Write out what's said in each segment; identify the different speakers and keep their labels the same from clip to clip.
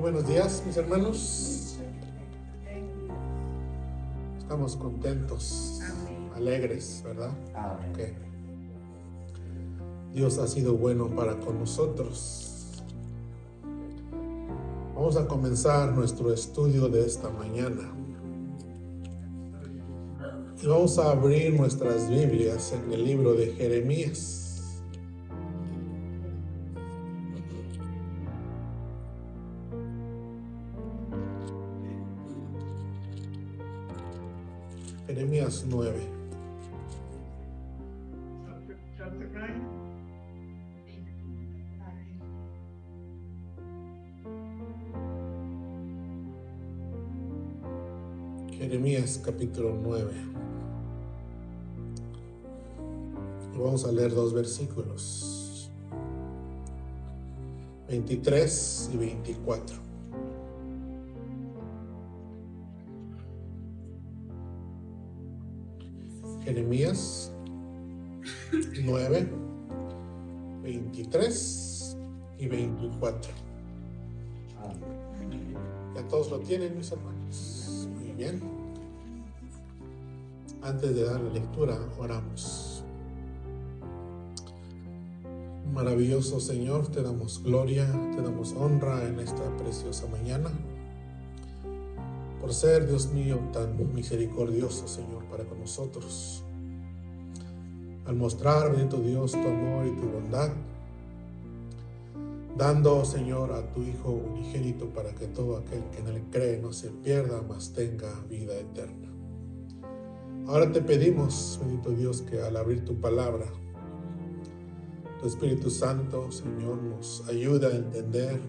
Speaker 1: buenos días, mis hermanos. Estamos contentos, alegres, ¿verdad?
Speaker 2: Amén.
Speaker 1: Que Dios ha sido bueno para con nosotros. Vamos a comenzar nuestro estudio de esta mañana. Y vamos a abrir nuestras Biblias en el libro de Jeremías. Jeremías 9.
Speaker 3: Chapter 9.
Speaker 1: Jeremías capítulo 9. Vamos a leer dos versículos, 23 y 24. Jeremías 9, 23 y 24.
Speaker 2: Amén.
Speaker 1: Ya todos lo tienen, mis hermanos. Muy bien. Antes de dar la lectura, oramos. Maravilloso Señor, te damos gloria, te damos honra en esta preciosa mañana. Por ser, Dios mío, tan misericordioso, Señor, para con nosotros. Al mostrar, bendito Dios, tu amor y tu bondad, dando, Señor, a tu Hijo unigénito para que todo aquel que en él cree no se pierda, mas tenga vida eterna. Ahora te pedimos, bendito Dios, que al abrir tu palabra, tu Espíritu Santo, Señor, nos ayude a entender,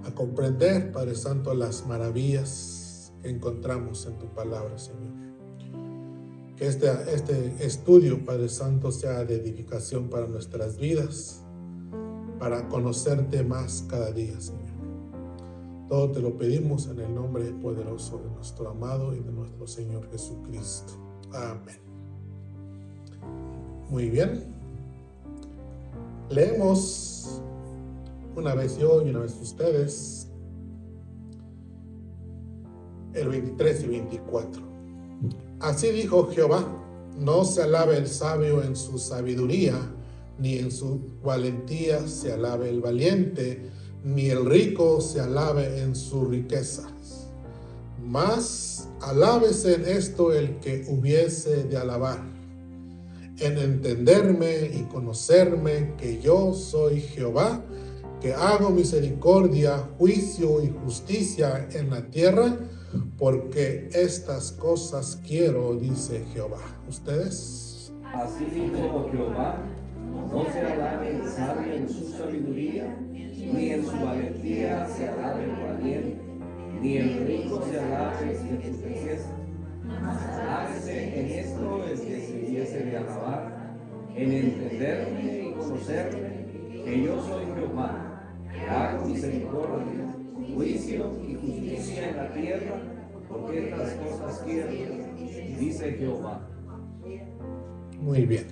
Speaker 1: a comprender, Padre Santo, las maravillas que encontramos en tu palabra, Señor. Que este estudio, Padre Santo, sea de edificación para nuestras vidas, para conocerte más cada día, Señor. Todo te lo pedimos en el nombre poderoso de nuestro amado y de nuestro Señor Jesucristo. Amén. Muy bien. Leemos una vez yo y una vez ustedes el 23 y 24. Así dijo Jehová: no se alabe el sabio en su sabiduría, ni en su valentía se alabe el valiente, ni el rico se alabe en sus riquezas. Mas alábese en esto el que hubiese de alabar, en entenderme y conocerme que yo soy Jehová, que hago misericordia, juicio y justicia en la tierra, porque estas cosas quiero, dice Jehová. ¿Ustedes?
Speaker 2: Así dijo Jehová: no se alabe el sabio en su sabiduría, ni en su valentía se alabe el valiente, ni el rico se alabe en su riqueza. Mas alábese en esto el que se hubiese de alabar, en entenderme y conocerme, que yo soy Jehová, que hago misericordia, juicio y justicia en la tierra, porque estas cosas quiero, dice Jehová.
Speaker 1: Muy bien.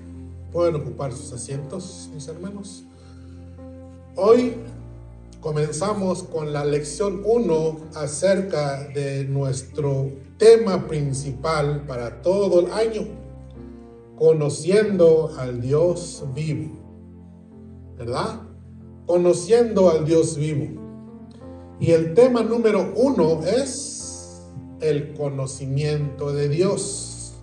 Speaker 1: Pueden ocupar sus asientos, mis hermanos. Hoy comenzamos con la lección 1 acerca de nuestro tema principal para todo el año, conociendo al Dios vivo, ¿verdad? Conociendo al Dios vivo. Y el tema número 1 es el conocimiento de Dios.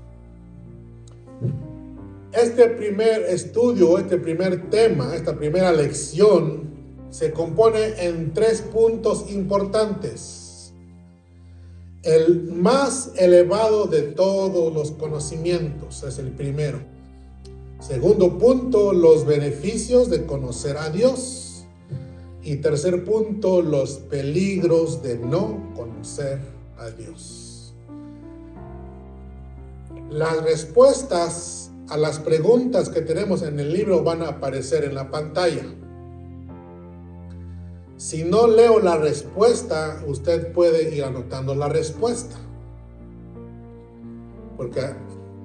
Speaker 1: Este primer estudio, este primer tema, esta primera lección se compone en 3 puntos importantes. El más elevado de todos los conocimientos es el primero. Segundo punto, los beneficios de conocer a Dios. Y tercer punto, los peligros de no conocer a Dios. Las respuestas a las preguntas que tenemos en el libro van a aparecer en la pantalla. Si no leo la respuesta, usted puede ir anotando la respuesta, porque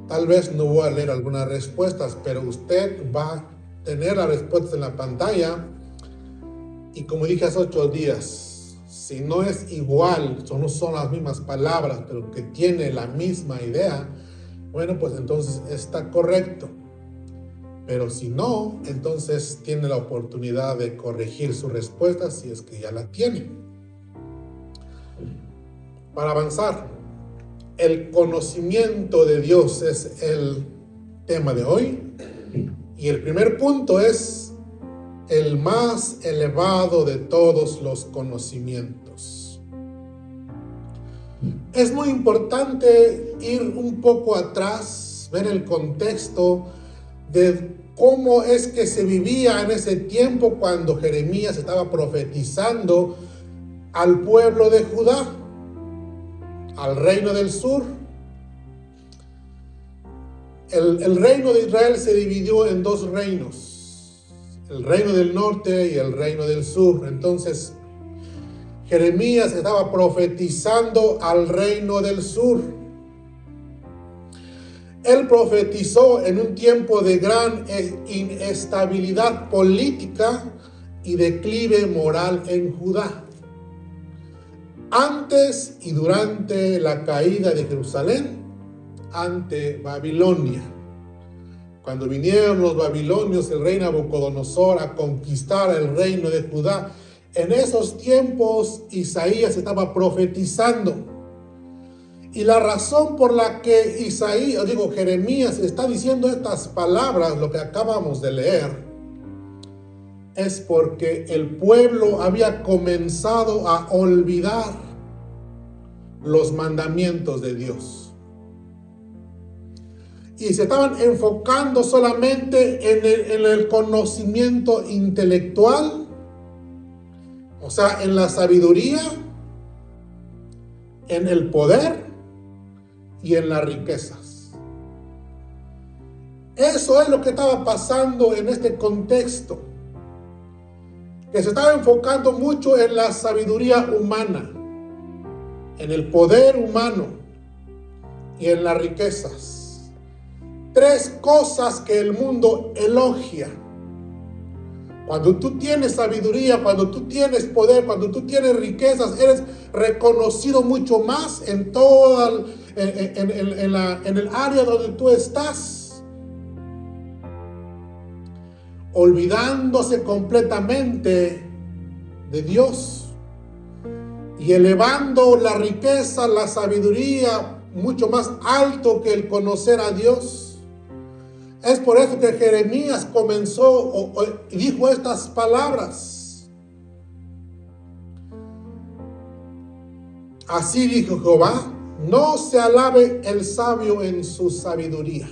Speaker 1: tal vez no voy a leer algunas respuestas, pero usted va a tener la respuesta en la pantalla Y como dije hace 8 días, si no es igual, no son las mismas palabras, pero que tiene la misma idea, bueno, pues entonces está correcto. Pero si no, entonces tiene la oportunidad de corregir su respuesta si es que ya la tiene. Para avanzar, el conocimiento de Dios es el tema de hoy. Y el primer punto es el más elevado de todos los conocimientos. Es muy importante ir un poco atrás, ver el contexto de cómo es que se vivía en ese tiempo cuando Jeremías estaba profetizando al pueblo de Judá, al reino del sur. El reino de Israel se dividió en 2 reinos, el reino del norte y el reino del sur. Entonces, Jeremías estaba profetizando al reino del sur. Él profetizó en un tiempo de gran inestabilidad política y declive moral en Judá. Antes y durante la caída de Jerusalén ante Babilonia. Cuando vinieron los babilonios, el rey Nabucodonosor, a conquistar el reino de Judá, en esos tiempos Isaías estaba profetizando. Y la razón por la que Jeremías está diciendo estas palabras, lo que acabamos de leer, es porque el pueblo había comenzado a olvidar los mandamientos de Dios. Y se estaban enfocando solamente en el conocimiento intelectual, o sea, en la sabiduría, en el poder y en las riquezas. Eso es lo que estaba pasando en este contexto, que se estaba enfocando mucho en la sabiduría humana, en el poder humano y en las riquezas. 3 cosas que el mundo elogia. Cuando tú tienes sabiduría, cuando tú tienes poder, cuando tú tienes riquezas, eres reconocido mucho más en toda en el área donde tú estás, olvidándose completamente de Dios y elevando la riqueza, la sabiduría mucho más alto que el conocer a Dios. Es por eso que Jeremías comenzó y dijo estas palabras. Así dijo Jehová: no se alabe el sabio en su sabiduría.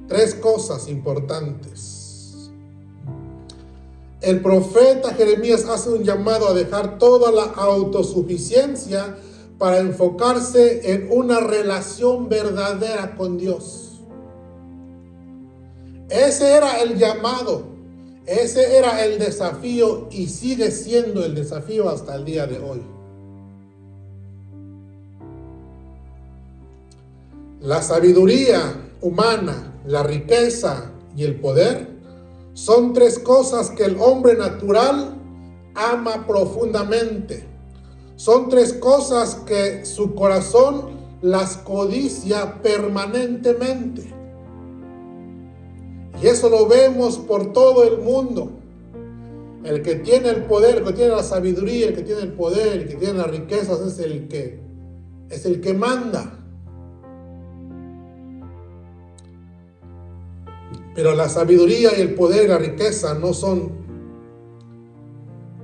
Speaker 1: 3 cosas importantes. El profeta Jeremías hace un llamado a dejar toda la autosuficiencia para enfocarse en una relación verdadera con Dios. Ese era el llamado, ese era el desafío y sigue siendo el desafío hasta el día de hoy. La sabiduría humana, la riqueza y el poder son 3 cosas que el hombre natural ama profundamente. Son 3 cosas que su corazón las codicia permanentemente. Y eso lo vemos por todo el mundo. El que tiene el poder, el que tiene la sabiduría, el que tiene el poder, el que tiene las riquezas es el que manda. Pero la sabiduría y el poder y la riqueza no son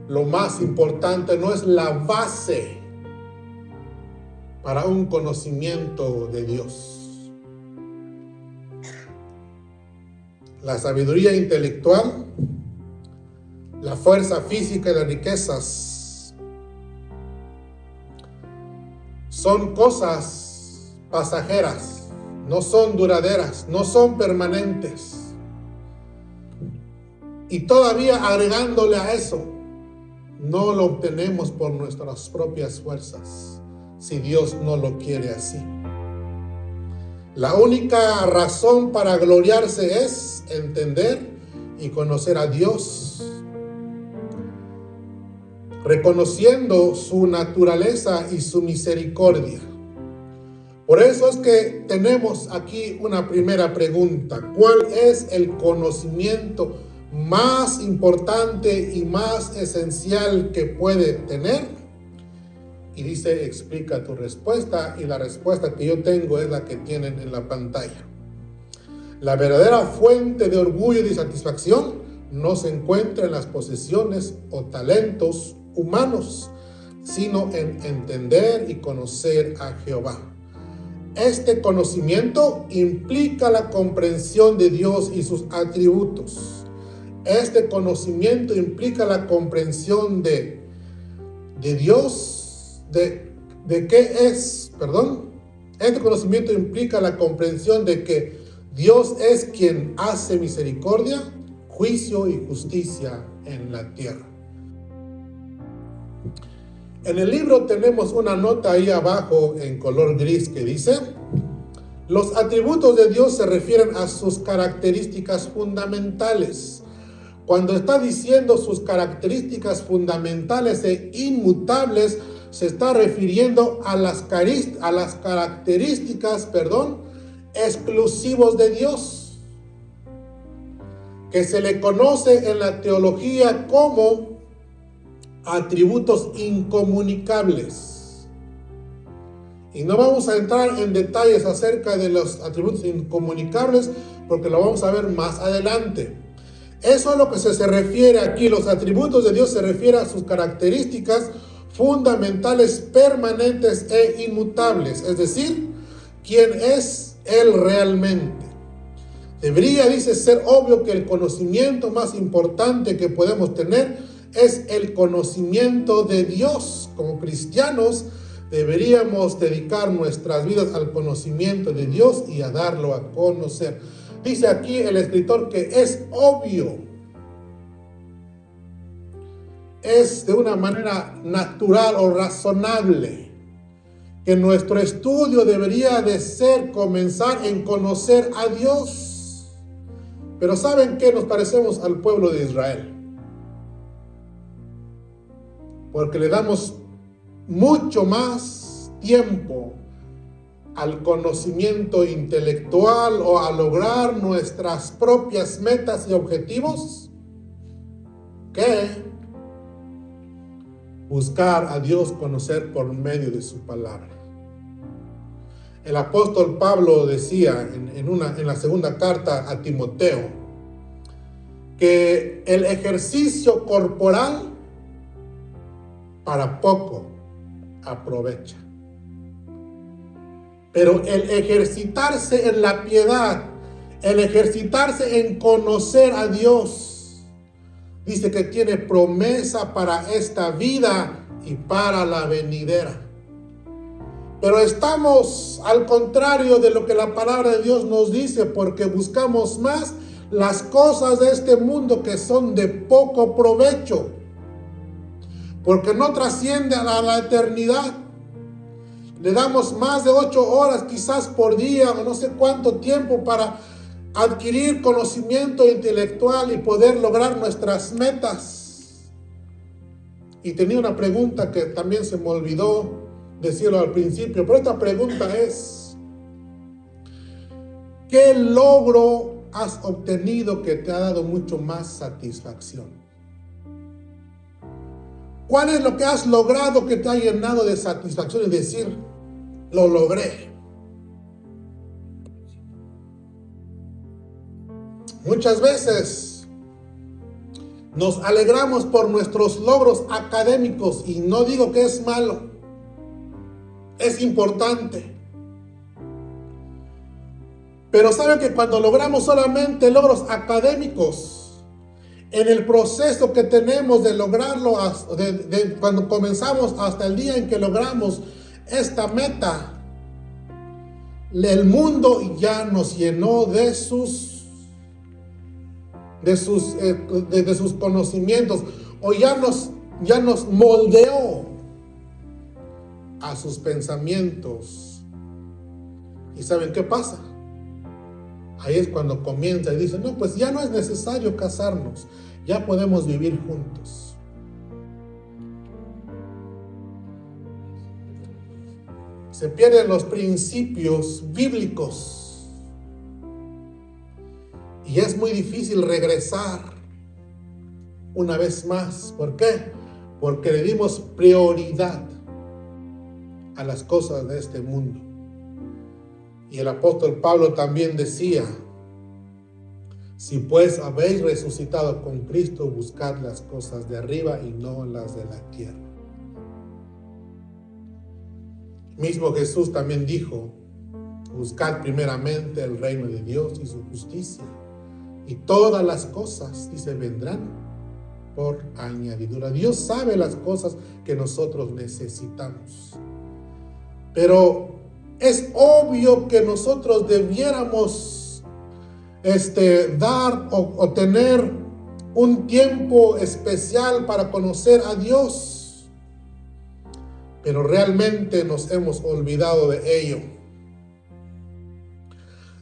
Speaker 1: lo más importante, no es la base para un conocimiento de Dios. La sabiduría intelectual, la fuerza física y las riquezas son cosas pasajeras, no son duraderas, no son permanentes. Y todavía agregándole a eso, no lo obtenemos por nuestras propias fuerzas, si Dios no lo quiere así. La única razón para gloriarse es entender y conocer a Dios reconociendo su naturaleza y su misericordia. Por eso es que tenemos aquí una primera pregunta. ¿Cuál es el conocimiento más importante y más esencial que puede tener? Y dice, explica tu respuesta, y la respuesta que yo tengo es la que tienen en la pantalla. La verdadera fuente de orgullo y de satisfacción no se encuentra en las posesiones o talentos humanos, sino en entender y conocer a Jehová. Este conocimiento implica la comprensión de Dios y sus atributos. Este conocimiento implica la comprensión de Dios, de qué es, Este conocimiento implica la comprensión de que Dios es quien hace misericordia, juicio y justicia en la tierra. En el libro tenemos una nota ahí abajo en color gris que dice: los atributos de Dios se refieren a sus características fundamentales. Cuando está diciendo sus características fundamentales e inmutables, se está refiriendo a las características, exclusivos de Dios, que se le conoce en la teología como atributos incomunicables. Y no vamos a entrar en detalles acerca de los atributos incomunicables porque lo vamos a ver más adelante. Eso es lo que se refiere aquí. Los atributos de Dios se refieren a sus características fundamentales, permanentes e inmutables, es decir, quién es Él realmente. Debería, dice, ser obvio que el conocimiento más importante que podemos tener es el conocimiento de Dios. Como cristianos deberíamos dedicar nuestras vidas al conocimiento de Dios y a darlo a conocer. Dice aquí el escritor que es obvio. Es de una manera natural o razonable que nuestro estudio debería de comenzar en conocer a Dios. Pero ¿saben qué? Nos parecemos al pueblo de Israel, porque le damos mucho más tiempo al conocimiento intelectual o a lograr nuestras propias metas y objetivos que buscar a Dios, conocer por medio de su palabra. El apóstol Pablo decía en la segunda carta a Timoteo que el ejercicio corporal para poco aprovecha, pero el ejercitarse en la piedad, el ejercitarse en conocer a Dios, dice que tiene promesa para esta vida y para la venidera. Pero estamos al contrario de lo que la palabra de Dios nos dice, porque buscamos más las cosas de este mundo que son de poco provecho, porque no trasciende a la eternidad. Le damos más de 8 horas quizás por día o no sé cuánto tiempo para adquirir conocimiento intelectual y poder lograr nuestras metas. Y tenía una pregunta que también se me olvidó decirlo al principio, pero esta pregunta es: ¿qué logro has obtenido que te ha dado mucho más satisfacción? ¿Cuál es lo que has logrado que te ha llenado de satisfacción y decir, lo logré? Muchas veces nos alegramos por nuestros logros académicos, y no digo que es malo, es importante. Pero saben que cuando logramos solamente logros académicos, en el proceso que tenemos de lograrlo, cuando comenzamos hasta el día en que logramos esta meta, el mundo ya nos llenó de sus conocimientos, o ya nos moldeó a sus pensamientos. ¿Y saben qué pasa? Ahí es cuando comienza y dice, no, pues ya no es necesario casarnos, ya podemos vivir juntos. se pierden los principios bíblicos. Y es muy difícil regresar una vez más. ¿Por qué? Porque le dimos prioridad a las cosas de este mundo. Y el apóstol Pablo también decía: si pues habéis resucitado con Cristo, buscad las cosas de arriba y no las de la tierra. Mismo Jesús también dijo: buscad primeramente el reino de Dios y su justicia, y todas las cosas, dice, vendrán por añadidura. Dios sabe las cosas que nosotros necesitamos. Pero es obvio que nosotros debiéramos dar o tener un tiempo especial para conocer a Dios. Pero realmente nos hemos olvidado de ello.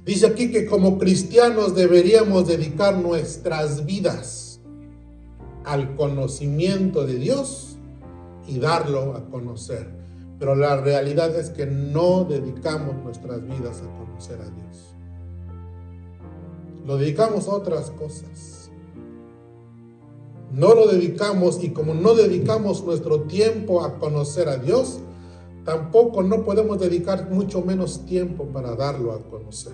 Speaker 1: Dice aquí que como cristianos deberíamos dedicar nuestras vidas al conocimiento de Dios y darlo a conocer. Pero la realidad es que no dedicamos nuestras vidas a conocer a Dios. Lo dedicamos a otras cosas. No lo dedicamos, y como no dedicamos nuestro tiempo a conocer a Dios, tampoco no podemos dedicar mucho menos tiempo para darlo a conocer.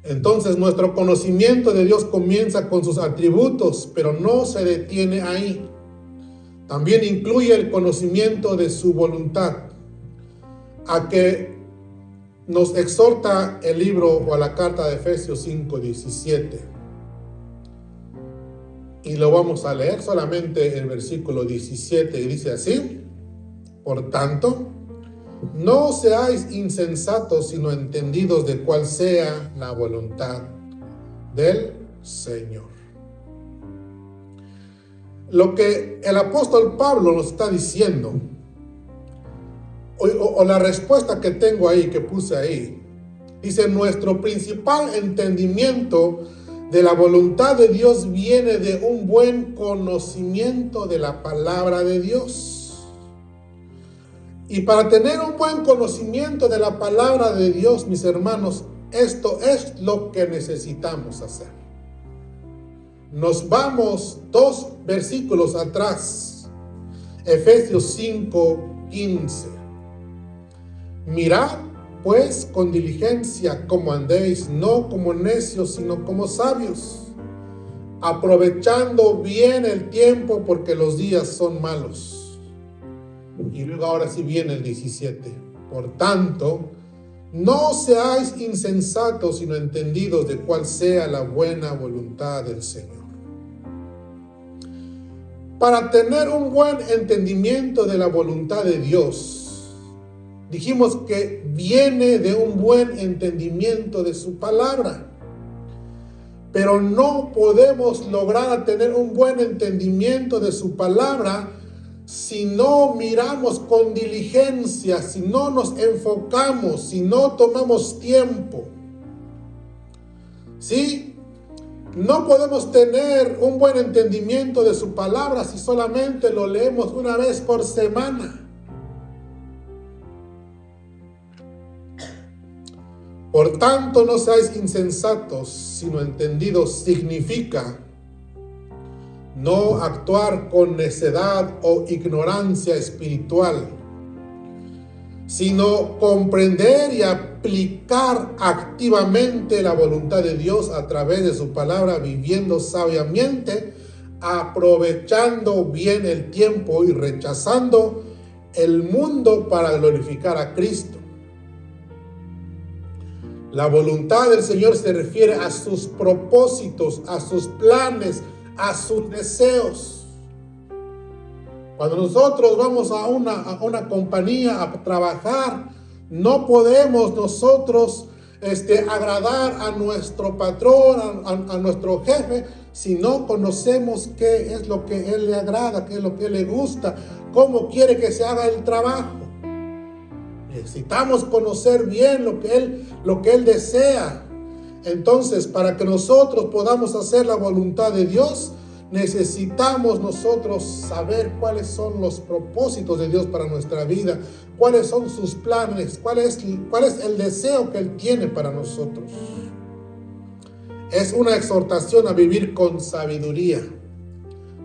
Speaker 1: Entonces nuestro conocimiento de Dios comienza con sus atributos, pero no se detiene ahí. También incluye el conocimiento de su voluntad, a que nos exhorta el libro o la carta de Efesios 5:17. Y lo vamos a leer solamente el versículo 17, y dice así: por tanto, no seáis insensatos, sino entendidos de cuál sea la voluntad del Señor. Lo que el apóstol Pablo nos está diciendo, o la respuesta que tengo ahí, que puse ahí, dice: nuestro principal entendimiento de la voluntad de Dios viene de un buen conocimiento de la palabra de Dios. Y para tener un buen conocimiento de la palabra de Dios, mis hermanos, esto es lo que necesitamos hacer. Nos vamos 2 versículos atrás. Efesios 5:15. Mirad pues con diligencia cómo andéis, no como necios, sino como sabios, aprovechando bien el tiempo, porque los días son malos. Y luego ahora sí viene el 17. Por tanto, no seáis insensatos, sino entendidos de cuál sea la buena voluntad del Señor. Para tener un buen entendimiento de la voluntad de Dios, dijimos que viene de un buen entendimiento de su palabra. Pero no podemos lograr tener un buen entendimiento de su palabra si no miramos con diligencia, si no nos enfocamos, si no tomamos tiempo. ¿Sí? No podemos tener un buen entendimiento de su palabra si solamente lo leemos una vez por semana. Por tanto, no seáis insensatos, sino entendidos. Significa no actuar con necedad o ignorancia espiritual, sino comprender y aplicar activamente la voluntad de Dios a través de su palabra, viviendo sabiamente, aprovechando bien el tiempo y rechazando el mundo para glorificar a Cristo. La voluntad del Señor se refiere a sus propósitos, a sus planes, a sus deseos. Cuando nosotros vamos a una compañía a trabajar, no podemos nosotros agradar a nuestro patrón, a nuestro jefe, si no conocemos qué es lo que él le agrada, qué es lo que él le gusta, cómo quiere que se haga el trabajo. Necesitamos conocer bien lo que él desea. Entonces, para que nosotros podamos hacer la voluntad de Dios, necesitamos nosotros saber cuáles son los propósitos de Dios para nuestra vida, cuáles son sus planes, cuál es el deseo que Él tiene para nosotros. Es una exhortación a vivir con sabiduría,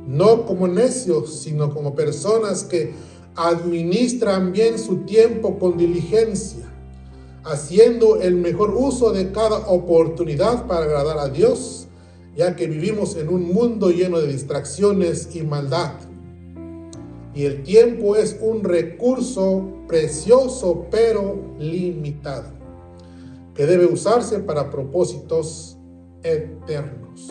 Speaker 1: no como necios, sino como personas que administran bien su tiempo con diligencia, haciendo el mejor uso de cada oportunidad para agradar a Dios, ya que vivimos en un mundo lleno de distracciones y maldad. Y el tiempo es un recurso precioso pero limitado, que debe usarse para propósitos eternos.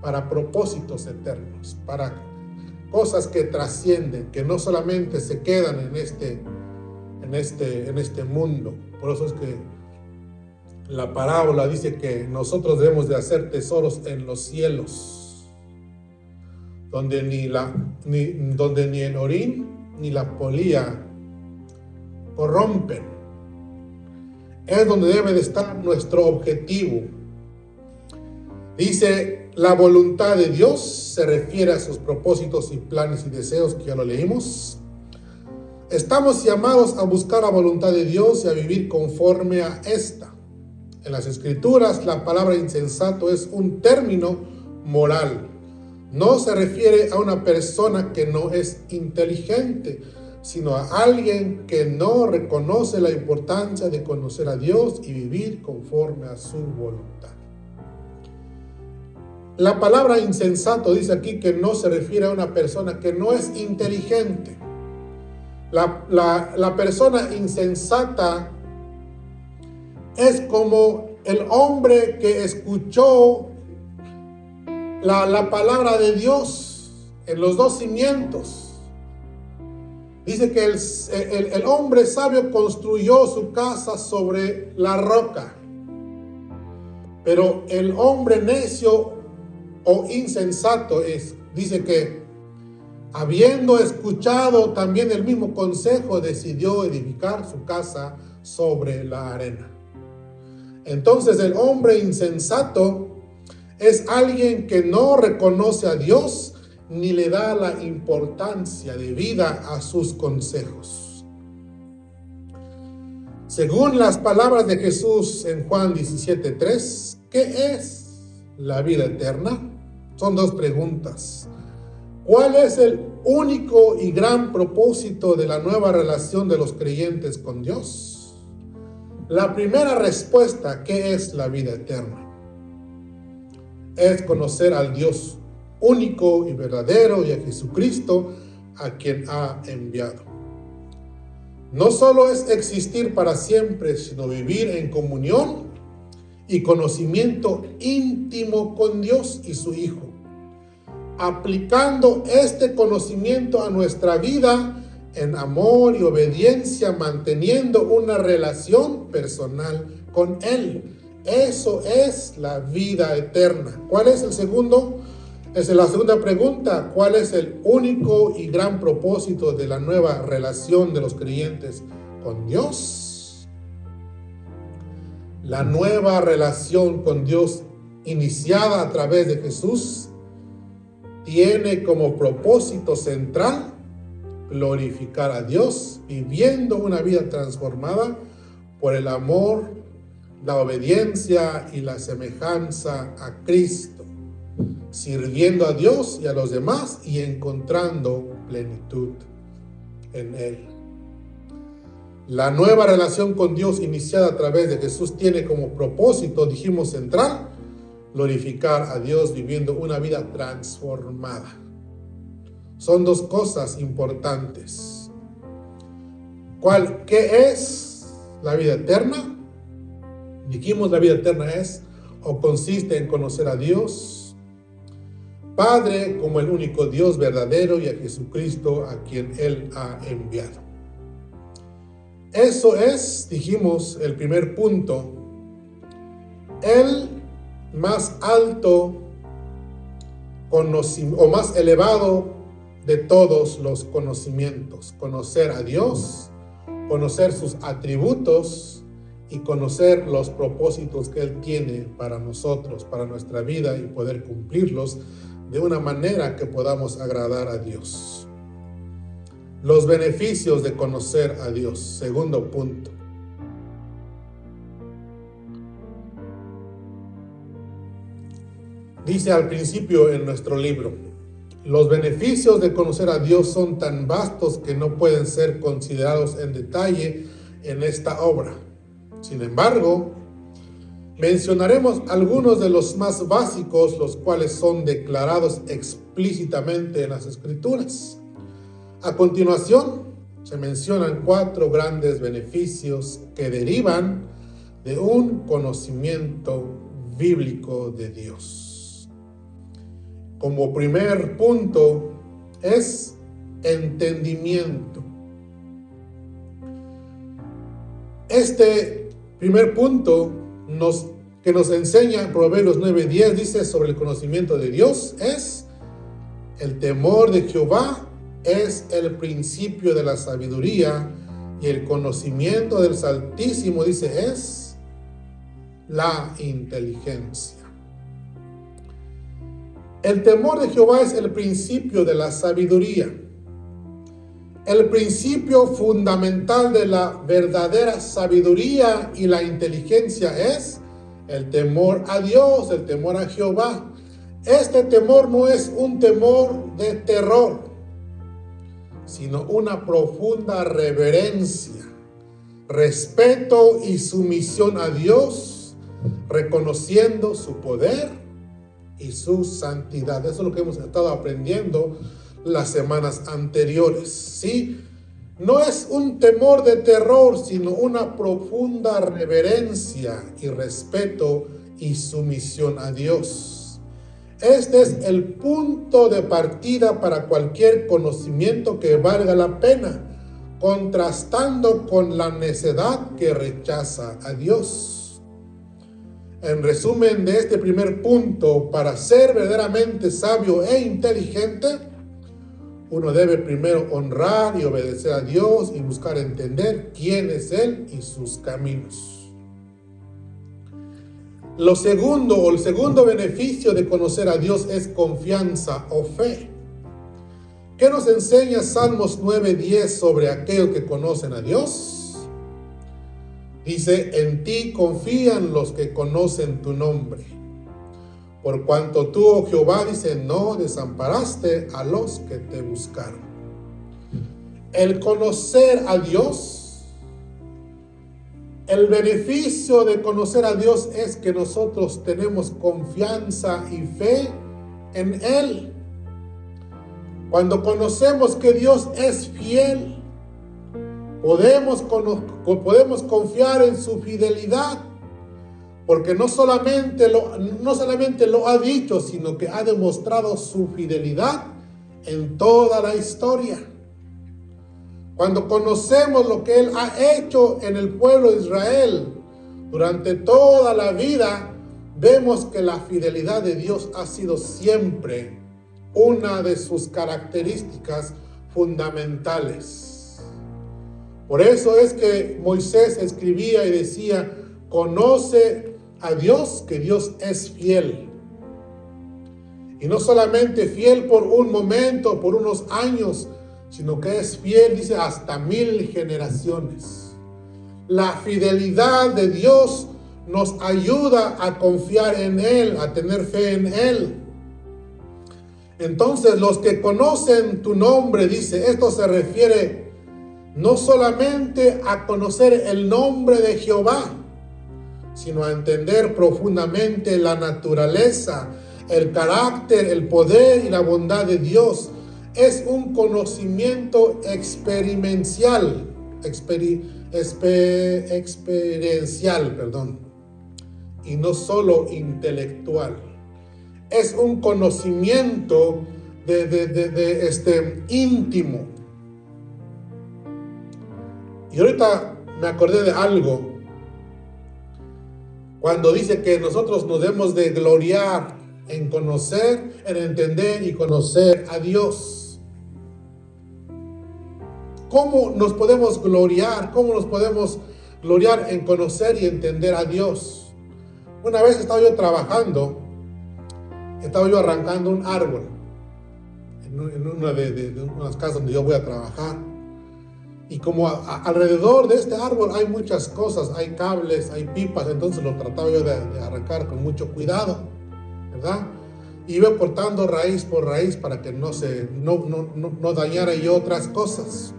Speaker 1: Para propósitos eternos, para cosas que trascienden, que no solamente se quedan en este mundo. Por eso es que la parábola dice que nosotros debemos de hacer tesoros en los cielos, donde ni el orín ni la polilla corrompen. Es donde debe de estar nuestro objetivo. Dice, la voluntad de Dios se refiere a sus propósitos y planes y deseos, que ya lo leímos. Estamos llamados a buscar la voluntad de Dios y a vivir conforme a esta. En las Escrituras, la palabra insensato es un término moral. No se refiere a una persona que no es inteligente, sino a alguien que no reconoce la importancia de conocer a Dios y vivir conforme a su voluntad. La palabra insensato dice aquí que no se refiere a una persona que no es inteligente. La persona insensata es como el hombre que escuchó la palabra de Dios en los dos cimientos. Dice que el hombre sabio construyó su casa sobre la roca, pero el hombre necio o insensato dice que, habiendo escuchado también el mismo consejo, decidió edificar su casa sobre la arena. Entonces el hombre insensato es alguien que no reconoce a Dios ni le da la importancia de vida a sus consejos. Según las palabras de Jesús en Juan 17:3, ¿qué es la vida eterna? Son dos preguntas. ¿Cuál es el único y gran propósito de la nueva relación de los creyentes con Dios? La primera respuesta, ¿qué es la vida eterna? Es conocer al Dios único y verdadero y a Jesucristo, a quien ha enviado. No solo es existir para siempre, sino vivir en comunión y conocimiento íntimo con Dios y su Hijo, aplicando este conocimiento a nuestra vida en amor y obediencia, manteniendo una relación personal con Él. Eso es la vida eterna. ¿Cuál es el segundo? Esa es la segunda pregunta. ¿Cuál es el único y gran propósito de la nueva relación de los creyentes con Dios? La nueva relación con Dios, iniciada a través de Jesús, tiene como propósito central glorificar a Dios, viviendo una vida transformada por el amor, la obediencia y la semejanza a Cristo, sirviendo a Dios y a los demás y encontrando plenitud en Él. La nueva relación con Dios iniciada a través de Jesús tiene como propósito, dijimos, central, glorificar a Dios viviendo una vida transformada. Son dos cosas importantes. ¿Qué es la vida eterna? Dijimos, la vida eterna es o consiste en conocer a Dios Padre como el único Dios verdadero y a Jesucristo a quien Él ha enviado. Eso es, dijimos, el primer punto, el más alto o más elevado de todos los conocimientos. Conocer a Dios, conocer sus atributos y conocer los propósitos que Él tiene para nosotros, para nuestra vida y poder cumplirlos de una manera que podamos agradar a Dios. Los beneficios de conocer a Dios. Segundo punto. Dice al principio en nuestro libro, los beneficios de conocer a Dios son tan vastos que no pueden ser considerados en detalle en esta obra. Sin embargo, mencionaremos algunos de los más básicos, los cuales son declarados explícitamente en las Escrituras. A continuación, se mencionan 4 grandes beneficios que derivan de un conocimiento bíblico de Dios. Como primer punto es entendimiento. Este primer punto que nos enseña Proverbios 9:10 dice sobre el conocimiento de Dios es el temor de Jehová es el principio de la sabiduría y el conocimiento del Altísimo dice es la inteligencia. El temor de Jehová es el principio de la sabiduría. El principio fundamental de la verdadera sabiduría y la inteligencia es el temor a Dios, el temor a Jehová. Este temor no es un temor de terror, sino una profunda reverencia, respeto y sumisión a Dios, reconociendo su poder y su santidad. Eso es lo que hemos estado aprendiendo las semanas anteriores, ¿sí? No es un temor de terror, sino una profunda reverencia y respeto y sumisión a Dios. Este es el punto de partida para cualquier conocimiento que valga la pena, contrastando con la necedad que rechaza a Dios. En resumen de este primer punto, para ser verdaderamente sabio e inteligente, uno debe primero honrar y obedecer a Dios y buscar entender quién es Él y sus caminos. El segundo beneficio de conocer a Dios es confianza o fe. ¿Qué nos enseña Salmos 9:10 sobre aquellos que conocen a Dios? Dice, en ti confían los que conocen tu nombre. Por cuanto tú, oh Jehová, dice, no desamparaste a los que te buscaron. El conocer a Dios, el beneficio de conocer a Dios es que nosotros tenemos confianza y fe en Él. Cuando conocemos que Dios es fiel, podemos confiar en su fidelidad. Porque no solamente lo ha dicho, sino que ha demostrado su fidelidad en toda la historia. Cuando conocemos lo que Él ha hecho en el pueblo de Israel durante toda la vida, vemos que la fidelidad de Dios ha sido siempre una de sus características fundamentales. Por eso es que Moisés escribía y decía, conoce a Dios, que Dios es fiel. Y no solamente fiel por un momento, por unos años, sino que es fiel, dice, hasta 1000 generaciones. La fidelidad de Dios nos ayuda a confiar en Él, a tener fe en Él. Entonces, los que conocen tu nombre, dice, esto se refiere no solamente a conocer el nombre de Jehová, sino a entender profundamente la naturaleza, el carácter, el poder y la bondad de Dios. Es un conocimiento experiencial, y no solo intelectual. Es un conocimiento íntimo. Y ahorita me acordé de algo. Cuando dice que nosotros nos debemos de gloriar en conocer, en entender y conocer a Dios. ¿Cómo nos podemos gloriar? ¿Cómo nos podemos gloriar en conocer y entender a Dios. Una vez estaba yo arrancando un árbol en una de unas casas donde yo voy a trabajar. Y como alrededor de este árbol hay muchas cosas, hay cables, hay pipas, entonces lo trataba yo de arrancar con mucho cuidado, ¿verdad? Y iba cortando raíz por raíz para que no dañara yo otras cosas.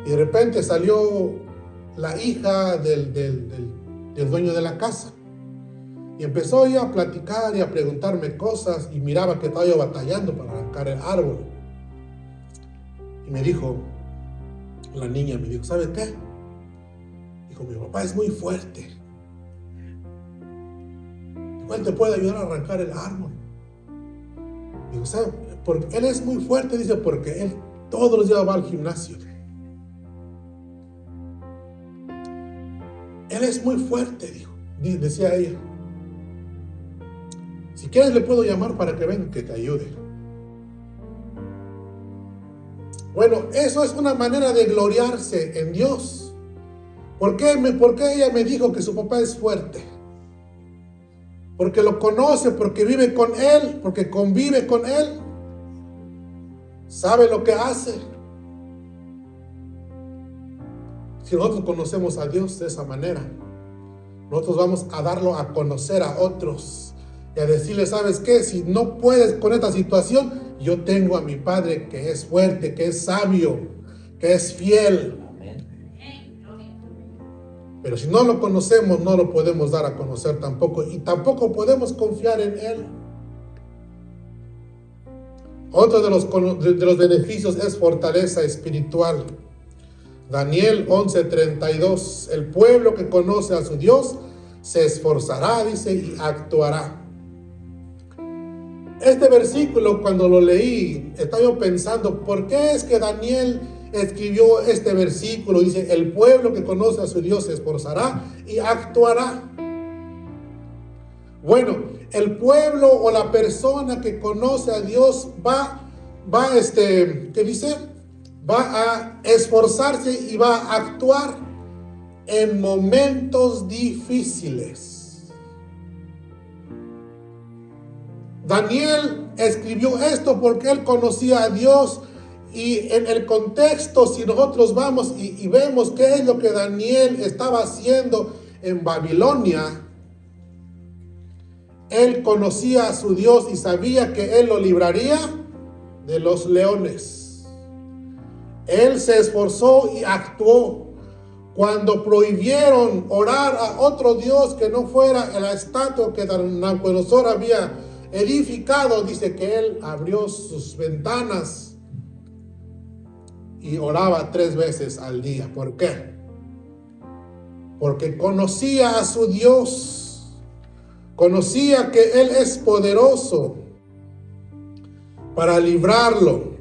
Speaker 1: Y de repente salió la hija del dueño de la casa. Y empezó ella a platicar y a preguntarme cosas, y miraba que estaba yo batallando para arrancar el árbol. Y me dijo, la niña me dijo, ¿sabes qué? Dijo, mi papá es muy fuerte. Él te puede ayudar a arrancar el árbol. Digo, ¿sabes? Porque él es muy fuerte, dice, porque él todos los días va al gimnasio. Él es muy fuerte, dijo, decía ella. Si quieres le puedo llamar para que venga, que te ayude. Bueno, eso es una manera de gloriarse en Dios. ¿Por qué ella me dijo que su papá es fuerte? Porque lo conoce, porque vive con él, porque convive con él. Sabe lo que hace. Si nosotros conocemos a Dios de esa manera, nosotros vamos a darlo a conocer a otros y a decirle, ¿sabes qué? Si no puedes con esta situación, yo tengo a mi Padre que es fuerte, que es sabio, que es fiel. Pero si no lo conocemos, no lo podemos dar a conocer tampoco, y tampoco podemos confiar en Él. Otro de los beneficios es fortaleza espiritual. Daniel 11:32, el pueblo que conoce a su Dios se esforzará, dice, y actuará. Este versículo, cuando lo leí, estaba yo pensando, ¿por qué es que Daniel escribió este versículo? Dice, el pueblo que conoce a su Dios se esforzará y actuará. Bueno, el pueblo o la persona que conoce a Dios va a esforzarse y va a actuar en momentos difíciles. Daniel escribió esto porque él conocía a Dios, y en el contexto, si nosotros vamos y vemos qué es lo que Daniel estaba haciendo en Babilonia, él conocía a su Dios y sabía que él lo libraría de los leones. Él se esforzó y actuó. Cuando prohibieron orar a otro Dios que no fuera la estatua que Nabucodonosor había edificado, dice que él abrió sus ventanas y oraba 3 veces al día. ¿Por qué? Porque conocía a su Dios, conocía que Él es poderoso para librarlo.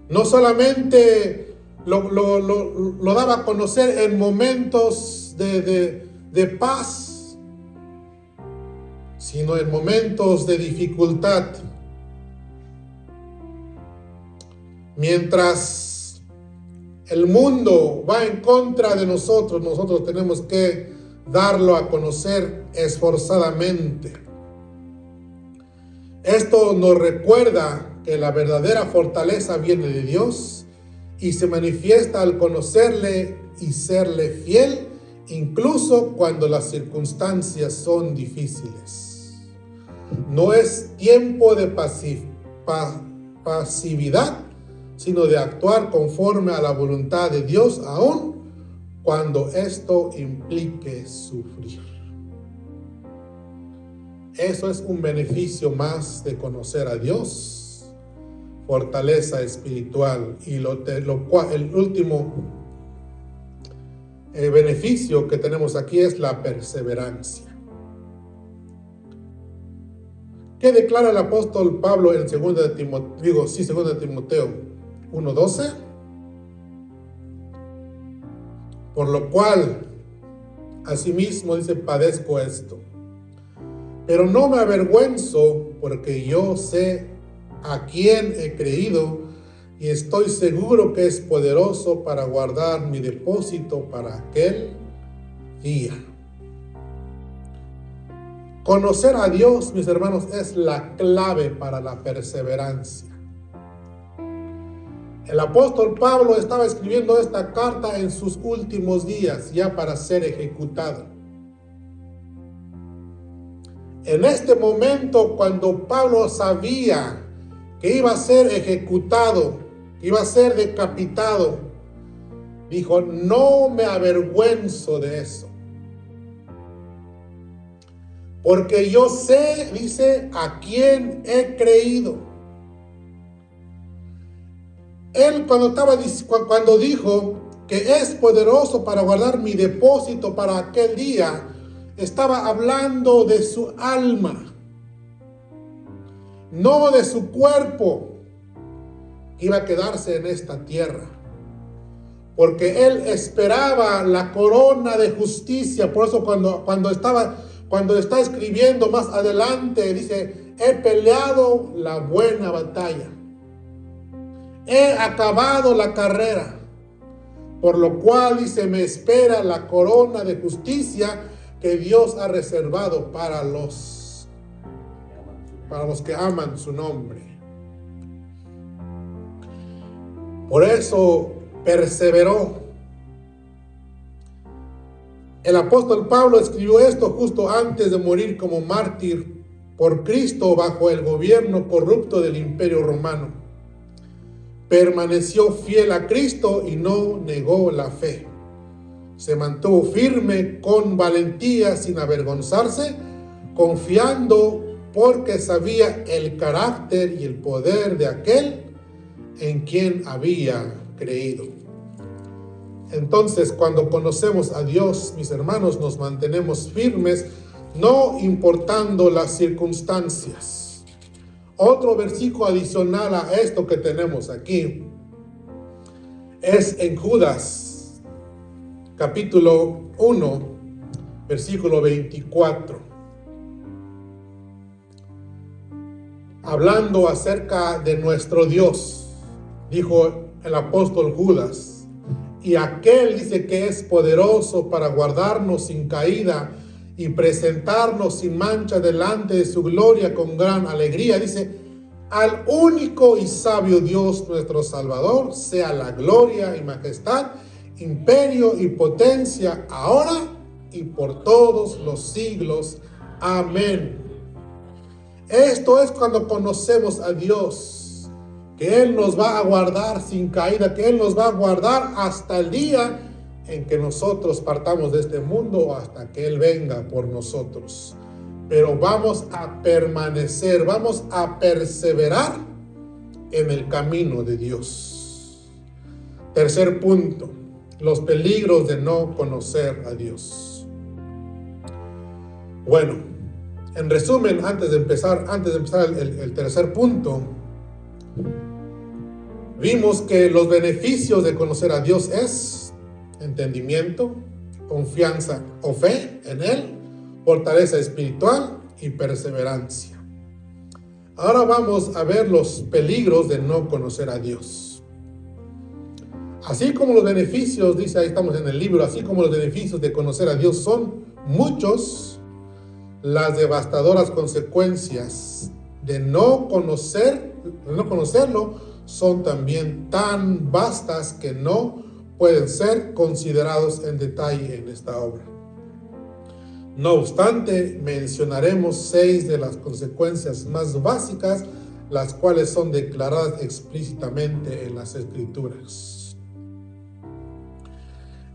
Speaker 1: No solamente lo daba a conocer en momentos de paz, sino en momentos de dificultad. Mientras el mundo va en contra de nosotros, nosotros tenemos que darlo a conocer esforzadamente. Esto nos recuerda que la verdadera fortaleza viene de Dios y se manifiesta al conocerle y serle fiel, incluso cuando las circunstancias son difíciles. No es tiempo de pasividad, sino de actuar conforme a la voluntad de Dios, aun cuando esto implique sufrir. Eso es un beneficio más de conocer a Dios, fortaleza espiritual. Y el último beneficio que tenemos aquí es la perseverancia. ¿Qué declara el apóstol Pablo en 2 Timoteo 1:12? Por lo cual, asimismo dice, padezco esto. Pero no me avergüenzo, porque yo sé a quién he creído y estoy seguro que es poderoso para guardar mi depósito para aquel día. Conocer a Dios, mis hermanos, es la clave para la perseverancia. El apóstol Pablo estaba escribiendo esta carta en sus últimos días, ya para ser ejecutado. En este momento, cuando Pablo sabía que iba a ser ejecutado, que iba a ser decapitado, dijo: no me avergüenzo de eso. Porque yo sé, dice, a quién he creído. Él cuando dijo que es poderoso para guardar mi depósito para aquel día, estaba hablando de su alma, no de su cuerpo, que iba a quedarse en esta tierra. Porque él esperaba la corona de justicia. Por eso cuando está escribiendo más adelante, dice: he peleado la buena batalla, he acabado la carrera, por lo cual, dice, me espera la corona de justicia que Dios ha reservado para los que aman su nombre. Por eso perseveró. El apóstol Pablo escribió esto justo antes de morir como mártir por Cristo bajo el gobierno corrupto del Imperio Romano. Permaneció fiel a Cristo y no negó la fe. Se mantuvo firme con valentía, sin avergonzarse, confiando porque sabía el carácter y el poder de aquel en quien había creído. Entonces, cuando conocemos a Dios, mis hermanos, nos mantenemos firmes, no importando las circunstancias. Otro versículo adicional a esto que tenemos aquí es en Judas, capítulo 1, versículo 24. Hablando acerca de nuestro Dios, dijo el apóstol Judas: y aquel, dice, que es poderoso para guardarnos sin caída y presentarnos sin mancha delante de su gloria con gran alegría. Dice: al único y sabio Dios nuestro Salvador sea la gloria y majestad, imperio y potencia, ahora y por todos los siglos. Amén. Esto es cuando conocemos a Dios, que Él nos va a guardar sin caída, que Él nos va a guardar hasta el día en que nosotros partamos de este mundo o hasta que Él venga por nosotros. Pero vamos a permanecer, vamos a perseverar en el camino de Dios. Tercer punto: los peligros de no conocer a Dios. Bueno, en resumen, antes de empezar el tercer punto, vimos que los beneficios de conocer a Dios es entendimiento, confianza o fe en Él, fortaleza espiritual y perseverancia. Ahora vamos a ver los peligros de no conocer a Dios. Así como los beneficios, dice, ahí estamos en el libro, así como los beneficios de conocer a Dios son muchos, las devastadoras consecuencias de no conocerlo son también tan vastas que no pueden ser considerados en detalle en esta obra. No obstante, mencionaremos 6 de las consecuencias más básicas, las cuales son declaradas explícitamente en las Escrituras.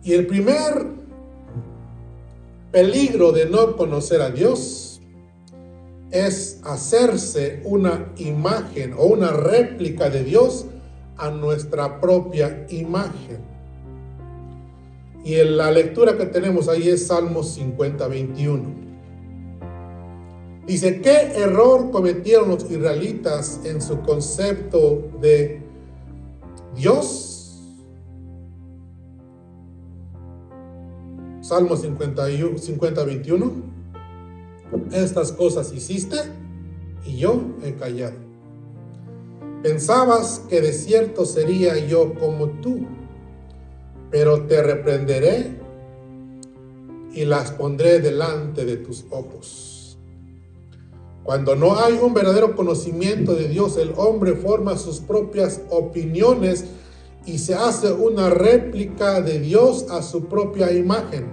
Speaker 1: Y el primer peligro de no conocer a Dios es hacerse una imagen o una réplica de Dios a nuestra propia imagen. Y en la lectura que tenemos ahí es Salmos 50, 21. Dice: ¿qué error cometieron los israelitas en su concepto de Dios? Salmos 50, 21. Estas cosas hiciste y yo he callado. Pensabas que de cierto sería yo como tú, pero te reprenderé y las pondré delante de tus ojos. Cuando no hay un verdadero conocimiento de Dios, el hombre forma sus propias opiniones y se hace una réplica de Dios a su propia imagen.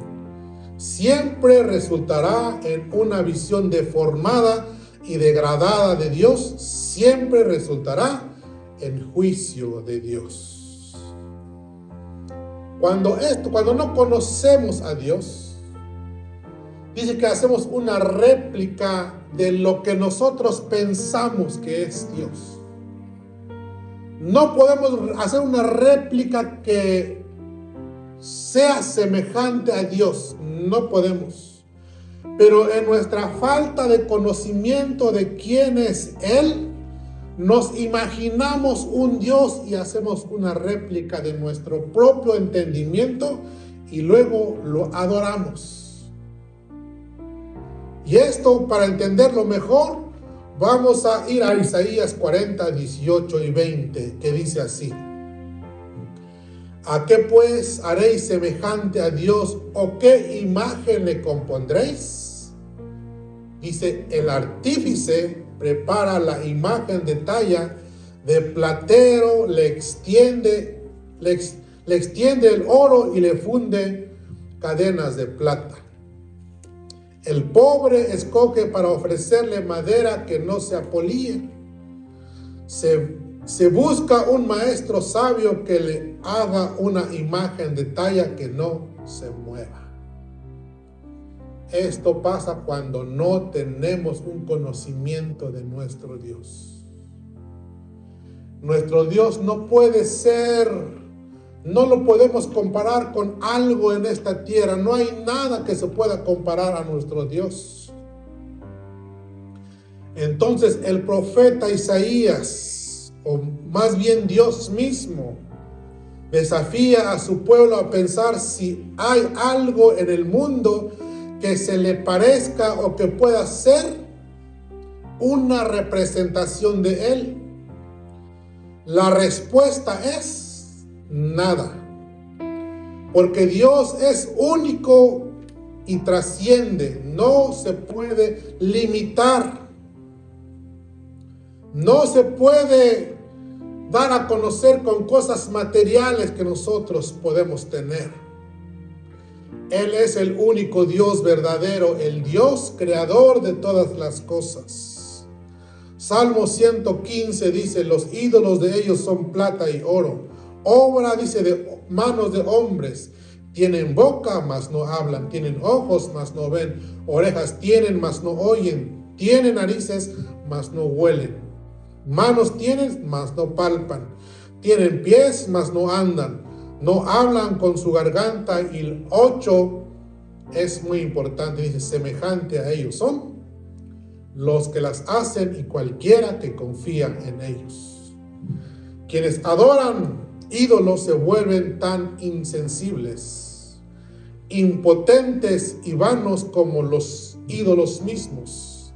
Speaker 1: Siempre resultará en una visión deformada y degradada de Dios. Siempre resultará en juicio de Dios. Cuando no conocemos a Dios, dice que hacemos una réplica de lo que nosotros pensamos que es Dios. No podemos hacer una réplica que sea semejante a Dios. No podemos. Pero en nuestra falta de conocimiento de quién es Él, nos imaginamos un Dios y hacemos una réplica de nuestro propio entendimiento y luego lo adoramos. Y esto, para entenderlo mejor, vamos a ir a Isaías 40, 18 y 20, que dice así: ¿A qué pues haréis semejante a Dios, o qué imagen le compondréis? Dice, el artífice prepara la imagen de talla de platero, le extiende el oro y le funde cadenas de plata. El pobre escoge para ofrecerle madera que no se apolíe. Se busca un maestro sabio que le haga una imagen de talla que no se mueva. Esto pasa cuando no tenemos un conocimiento de nuestro Dios. Nuestro Dios no puede ser, no lo podemos comparar con algo en esta tierra. No hay nada que se pueda comparar a nuestro Dios. Entonces el profeta Isaías, o más bien Dios mismo, desafía a su pueblo a pensar si hay algo en el mundo que se le parezca o que pueda ser una representación de Él. La respuesta es nada, porque Dios es único y trasciende, no se puede limitar, no se puede dar a conocer con cosas materiales que nosotros podemos tener. Él es el único Dios verdadero, el Dios creador de todas las cosas. Salmo 115 dice, los ídolos de ellos son plata y oro, obra, dice, de manos de hombres. Tienen boca, mas no hablan, tienen ojos, mas no ven, orejas tienen, mas no oyen, tienen narices, mas no huelen, manos tienen, mas no palpan, tienen pies, mas no andan, no hablan con su garganta. Y el 8 es muy importante, dice, semejante a ellos son los que las hacen y cualquiera que confía en ellos. Quienes adoran ídolos se vuelven tan insensibles, impotentes y vanos como los ídolos mismos,